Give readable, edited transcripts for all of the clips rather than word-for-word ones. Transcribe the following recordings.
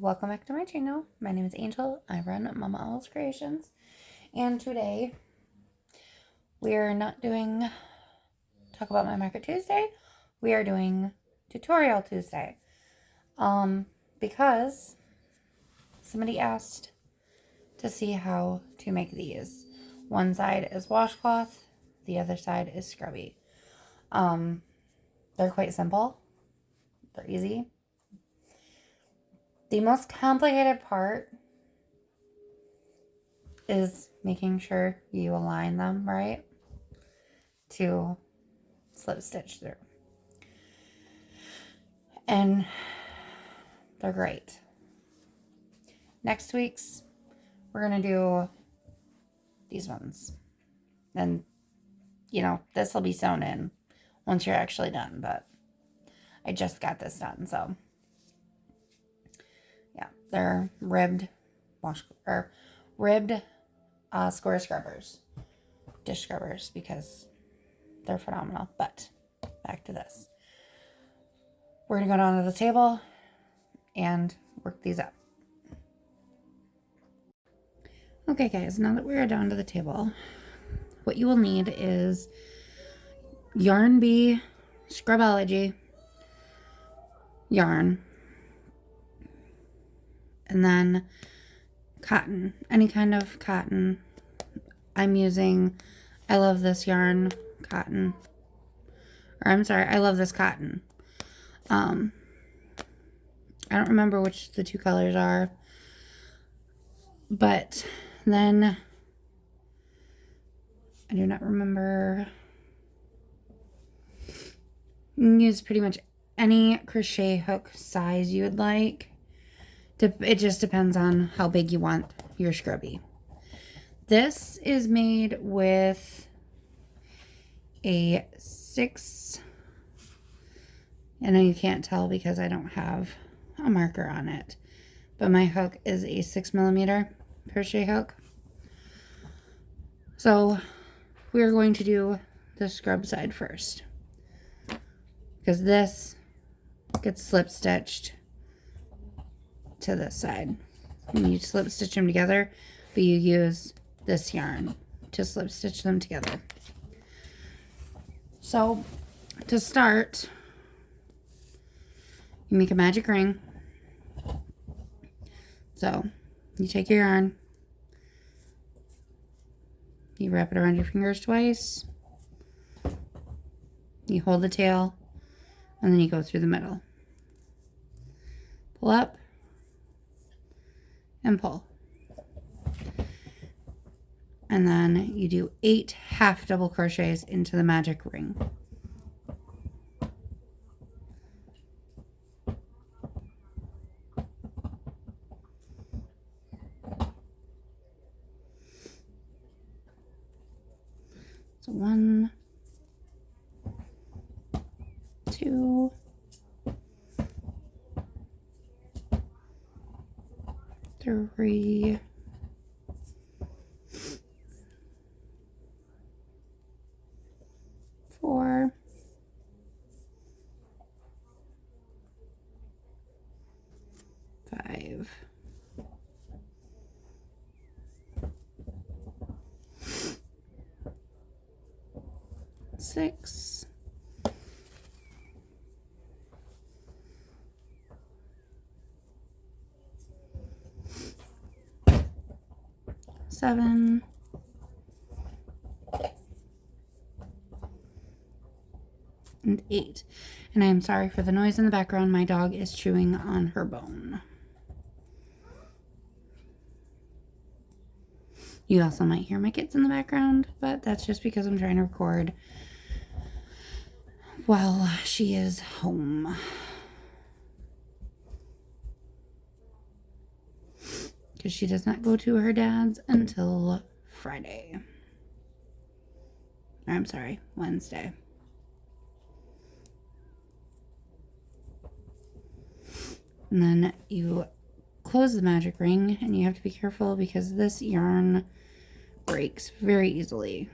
welcome back to my channel. My name is Angel. I run Mama Owl's Creations, and today we are not doing Talk About My Market Tuesday. We are doing Tutorial Tuesday, because somebody asked to see how to make these. One side is washcloth, the other side is scrubby. They're quite simple. They're easy. The most complicated part is making sure you align them right to slip stitch through. And they're great. Next week's, we're going to do these ones. And, this will be sewn in once you're actually done. But I just got this done, so. Yeah, they're ribbed square scrubbers, dish scrubbers, because they're phenomenal. But back to this. We're going to go down to the table and work these up. Okay, guys, now that we're down to the table, what you will need is Yarn Bee Scrubology yarn. And then cotton, any kind of cotton. I'm using I Love This Yarn cotton. Or I'm sorry, I Love This Cotton. I don't remember which the two colors are. But then I do not remember. You can use pretty much any crochet hook size you would like. It just depends on how big you want your scrubby. This is made with a 6. I know you can't tell because I don't have a marker on it, but my hook is a 6mm crochet hook. So we're going to do the scrub side first, because this gets slip stitched to this side. And you slip stitch them together, but you use this yarn to slip stitch them together. So to start, you make a magic ring. So you take your yarn, you wrap it around your fingers twice, you hold the tail, and then you go through the middle. Pull up and pull. And then you do 8 half double crochets into the magic ring. So 1, 2, 3, 4, 5, 6, 7, 8. And I am sorry for the noise in the background. My dog is chewing on her bone. You also might hear my kids in the background, but that's just because I'm trying to record while she is home. Because she does not go to her dad's until Friday. I'm sorry, Wednesday. And then you close the magic ring, and you have to be careful because this yarn breaks very easily.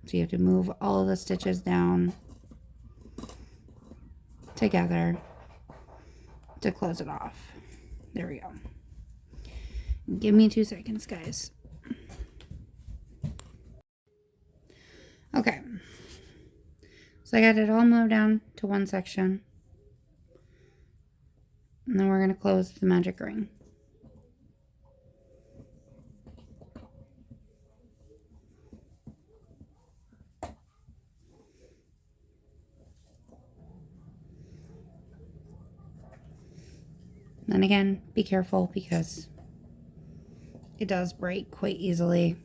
So you have to move all of the stitches down together to close it off. There we go. Give me 2 seconds, guys. Okay. So I got it all moved down to one section. And then we're going to close the magic ring. Then again, be careful because it does break quite easily.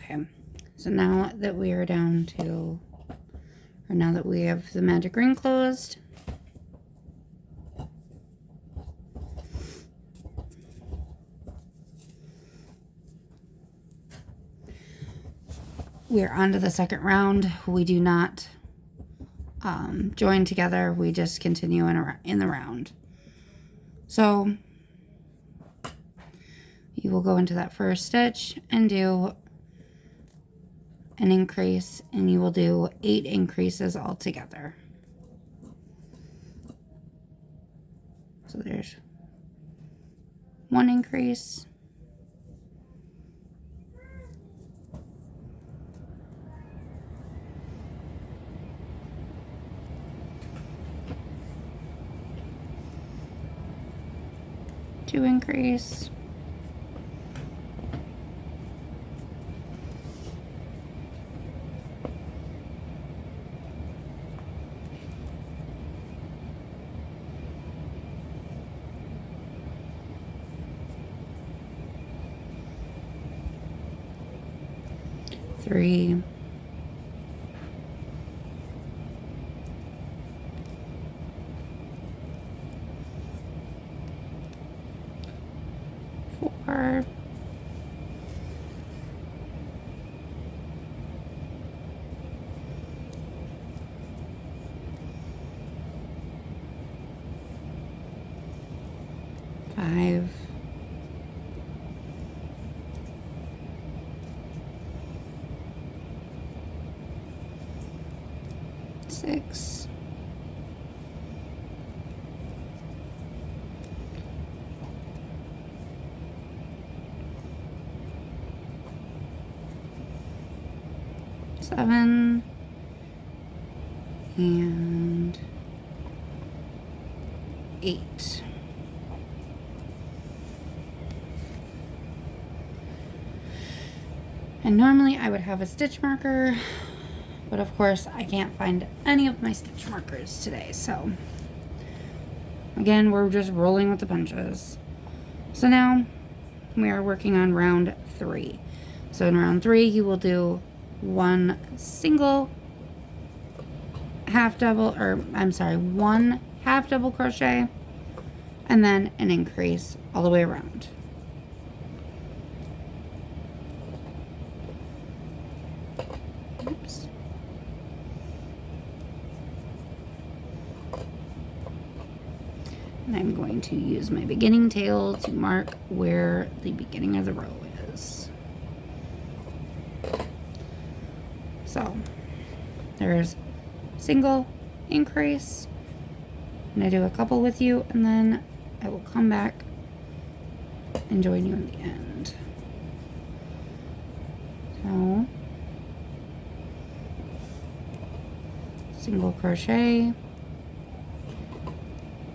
Okay, so now that we are down to, or now that we have the magic ring closed, we're on to the second round. We do not join together. We just continue in the round. So you will go into that first stitch and do an increase, and you will do 8 increases altogether. So there's 1 increase, 2 increase, 3, 4, 5, 6, 7, and 8. And normally I would have a stitch marker, but of course I can't find any of my stitch markers today. So again, we're just rolling with the punches. So now we are working on round 3. So in round 3, you will do 1 single half double, or I'm sorry, 1 half double crochet, and then an increase all the way around. Oops. And I'm going to use my beginning tail to mark where the beginning of the row is. So there's single increase, and I do a couple with you, and then I will come back and join you in the end. So single crochet,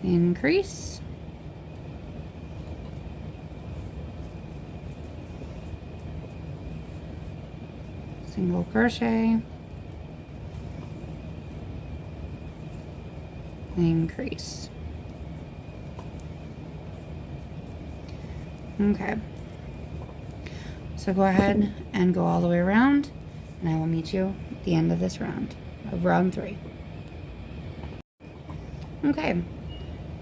increase, single crochet, increase. Okay, so go ahead and go all the way around, and I will meet you at the end of this round, of round 3. Okay,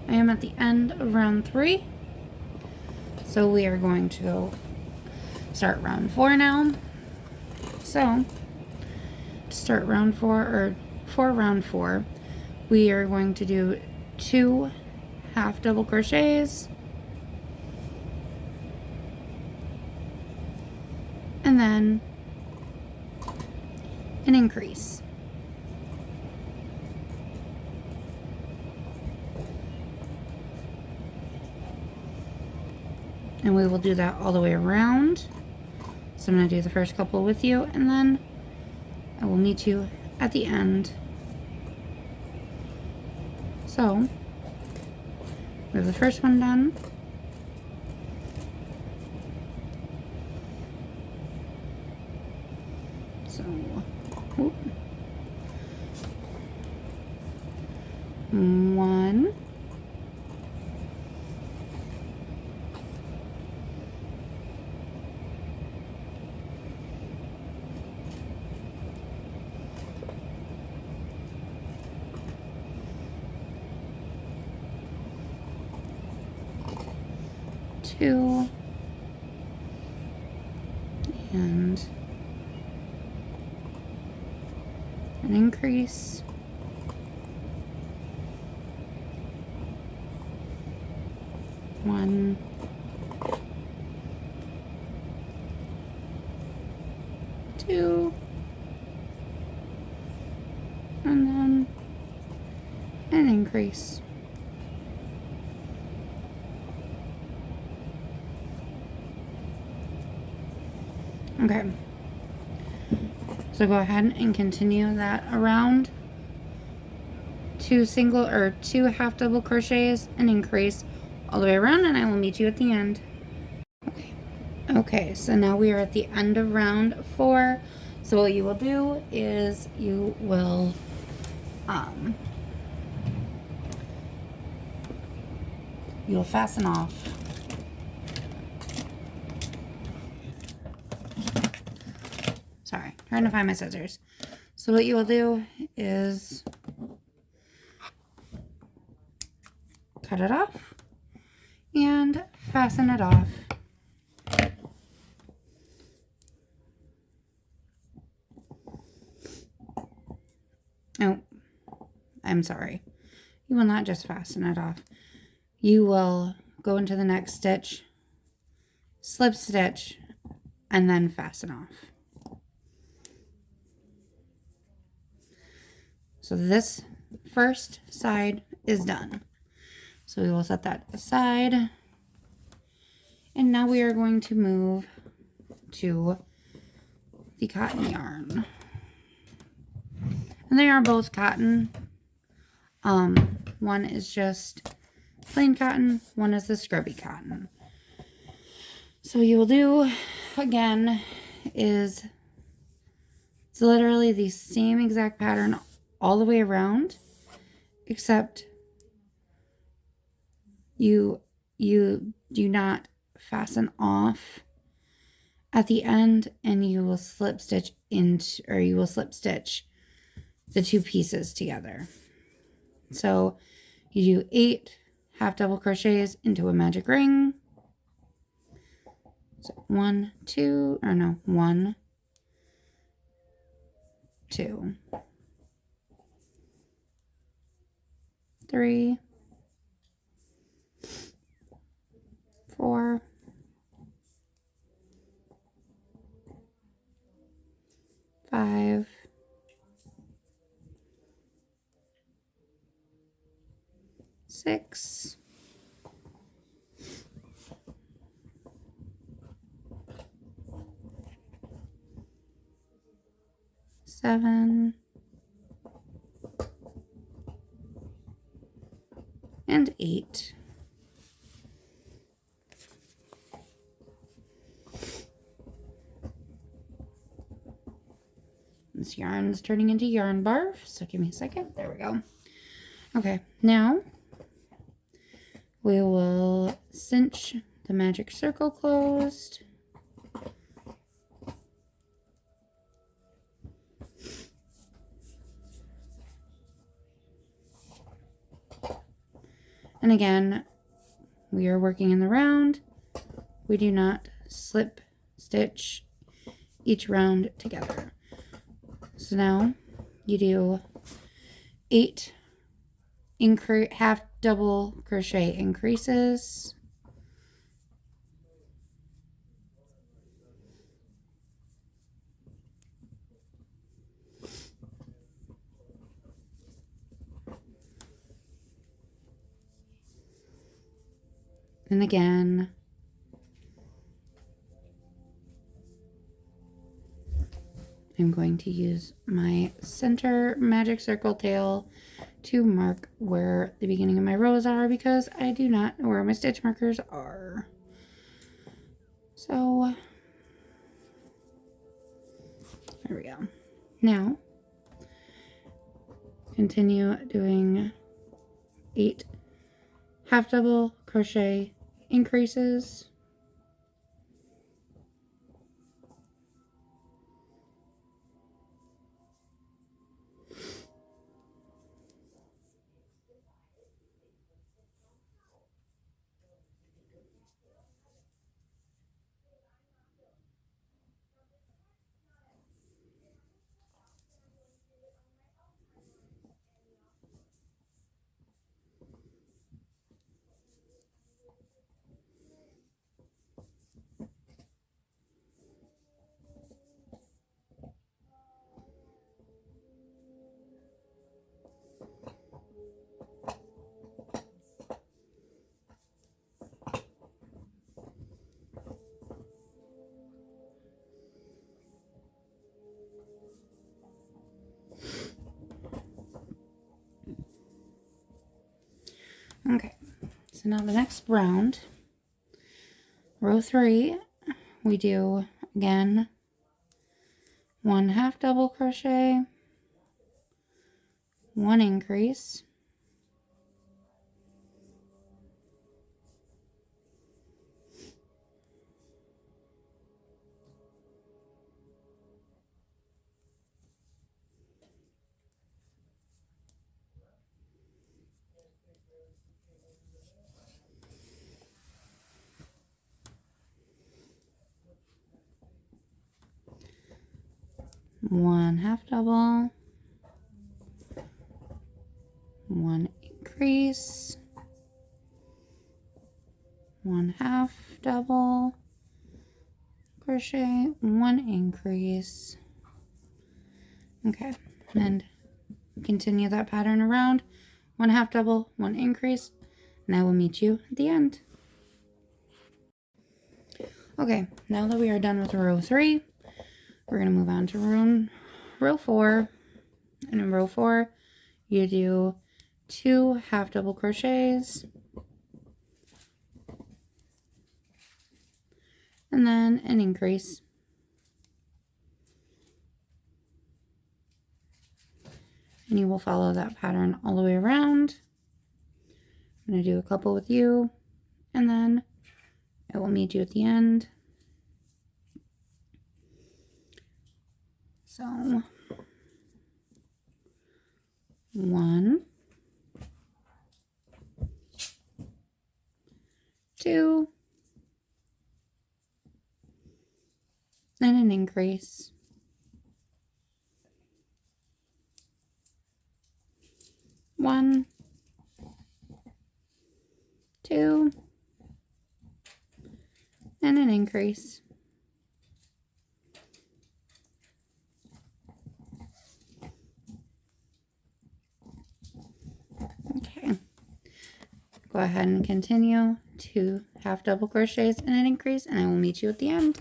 I am at the end of round 3, So we are going to go start round 4 now. So to start round 4, or for round 4, we are going to do 2 half double crochets and then an increase. And we will do that all the way around. So I'm going to do the first couple with you, and then I will meet you at the end. So we have the first one done. So, whoop. 1, 2, and an increase. 1, 2, and then an increase. Okay, so go ahead and continue that around. 2 single or 2 half double crochets and increase all the way around, and I will meet you at the end. Okay, so now we are at the end of round 4. So what you will do is you will you'll fasten off sorry, trying to find my scissors. So what you will do is cut it off and fasten it off. Oh, I'm sorry. You will not just fasten it off. You will go into the next stitch, slip stitch, and then fasten off. So this first side is done. So we will set that aside. And now we are going to move to the cotton yarn. And they are both cotton. One is just plain cotton, one is the scrubby cotton. So what you will do again is it's literally the same exact pattern all the way around, except you do not fasten off at the end, and you will slip stitch into, or you will slip stitch the 2 pieces together. So you do 8 half double crochets into a magic ring. So 1, 2, or no, 1, 2, 3, 4, 5, 6, 7, and 8. This yarn is turning into yarn barf, so give me a second. There we go. Okay, now we will cinch the magic circle closed. And again, we are working in the round. we do not slip stitch each round together. So now you do 8 half double crochet increases, and again, I'm going to use my center magic circle tail to mark where the beginning of my rows are, because I do not know where my stitch markers are. So there we go. Now continue doing 8 half double crochet increases, okay. So now the next round, row 3, we do again 1 half double crochet, 1 increase, one half double, 1 increase, 1 half double crochet, 1 increase. Okay, and continue that pattern around, 1 half double, 1 increase, and I will meet you at the end. Okay, now that we are done with row 3, we're going to move on to row 4. And in row 4, you do 2 half double crochets, and then an increase. And you will follow that pattern all the way around. I'm going to do a couple with you, and then I will meet you at the end. So 1, 2, and an increase. 1, 2, and an increase. Okay, go ahead and continue 2 half double crochets and an increase, and I will meet you at the end.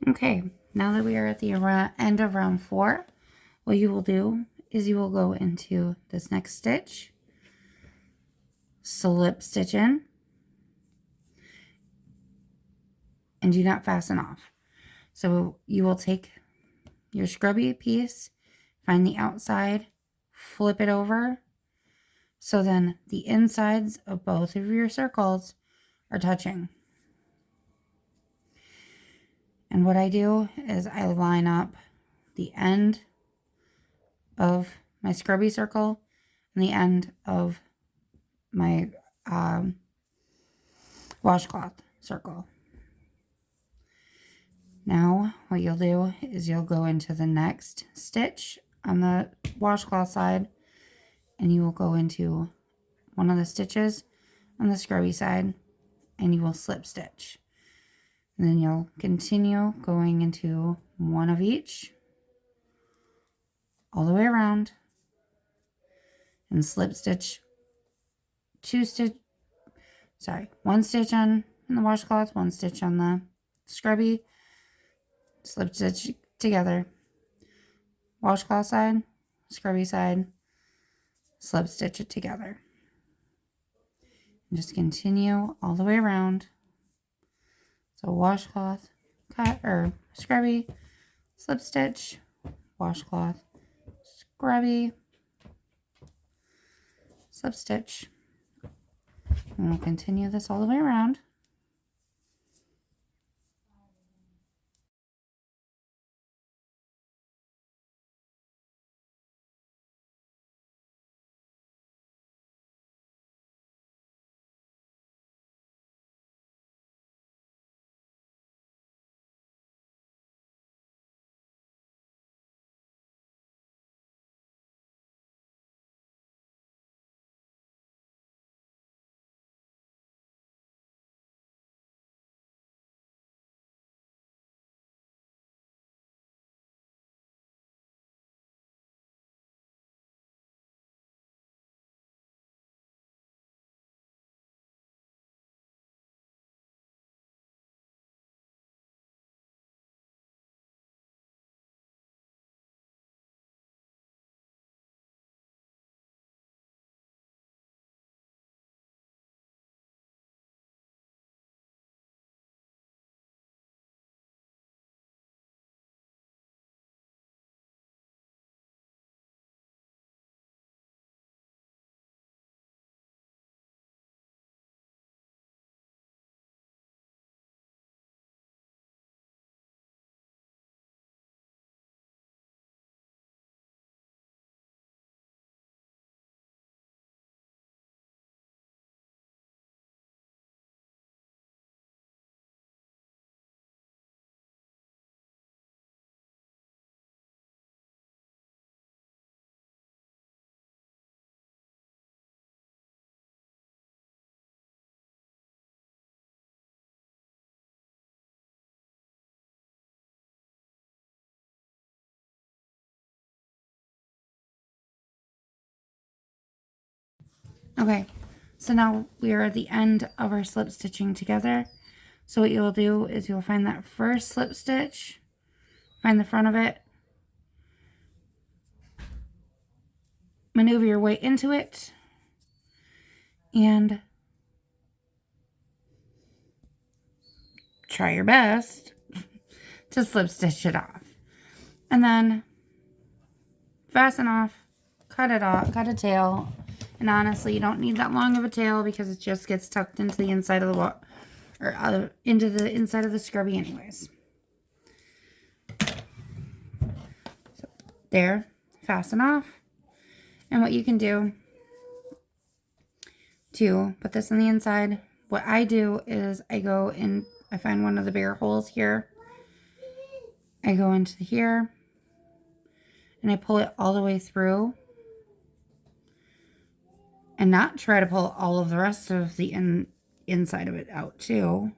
Okay, now that we are at the end of round 4, what you will do is you will go into this next stitch, slip stitch in, and do not fasten off. So you will take your scrubby piece, find the outside, flip it over, so then the insides of both of your circles are touching. And what I do is I line up the end of my scrubby circle and the end of my washcloth. circle. Now what you'll do is you'll go into the next stitch on the washcloth side, and you will go into one of the stitches on the scrubby side, and you will slip stitch. And then you'll continue going into one of each all the way around and slip stitch one stitch on the washcloth, one stitch on the scrubby, slip stitch together, washcloth side, scrubby side, slip stitch it together. And just continue all the way around. So washcloth, cut or scrubby, slip stitch, washcloth, scrubby, slip stitch. And we'll continue this all the way around. Okay, so now we are at the end of our slip stitching together. So what you'll do is you'll find that first slip stitch, find the front of it, maneuver your way into it, and try your best to slip stitch it off. And then fasten off, cut it off, cut a tail. And honestly, you don't need that long of a tail because it just gets tucked into the inside of the into the inside of the scrubby anyways. So there, fasten off. And what you can do to put this on the inside, what I do is I go in, I find one of the bare holes here. I go into here and I pull it all the way through. And not try to pull all of the rest of the inside of it out too.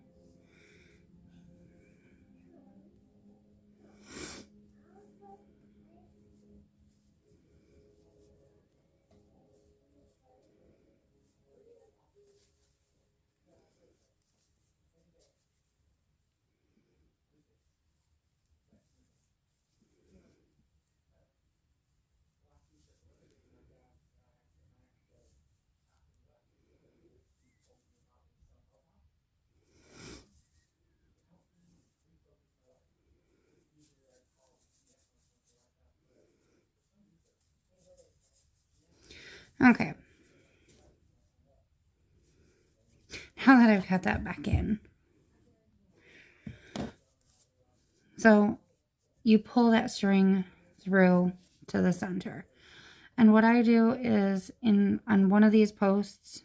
Okay. Now that I've got that back in. So you pull that string through to the center. And what I do is on one of these posts,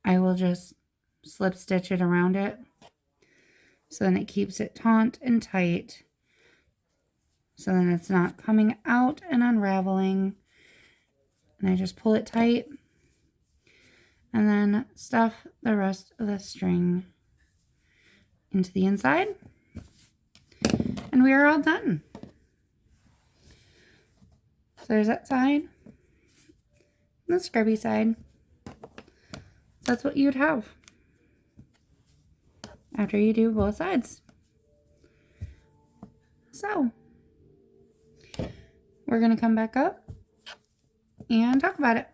I will just slip stitch it around it. So then it keeps it taut and tight. So then it's not coming out and unraveling. And I just pull it tight. And then stuff the rest of the string into the inside. And we are all done. So there's that side. And the scrubby side. That's what you'd have after you do both sides. So we're going to come back up and talk about it.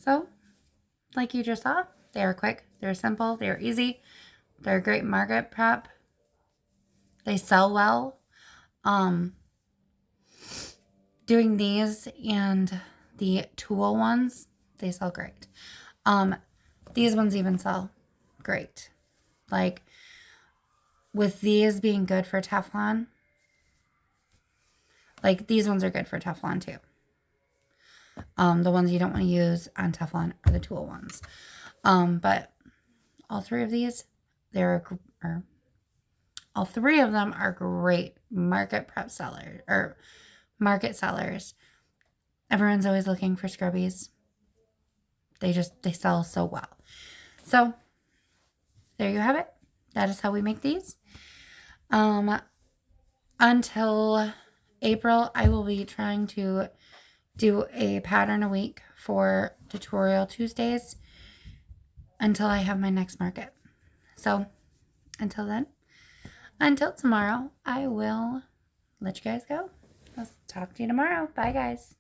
So, like you just saw, they are quick, they're simple, they're easy, they're a great market prep. They sell well. Doing these and the tulle ones, they sell great. These ones even sell great. Like, with these being good for Teflon, like these ones are good for Teflon too. The ones you don't want to use on Teflon are the tulle ones. But all three of these, all three of them are great market prep sellers or market sellers. Everyone's always looking for scrubbies. They sell so well. So there you have it. That is how we make these. Until April, I will be trying to do a pattern a week for Tutorial Tuesdays until I have my next market. So until then, until tomorrow, I will let you guys go. I'll talk to you tomorrow. Bye, guys.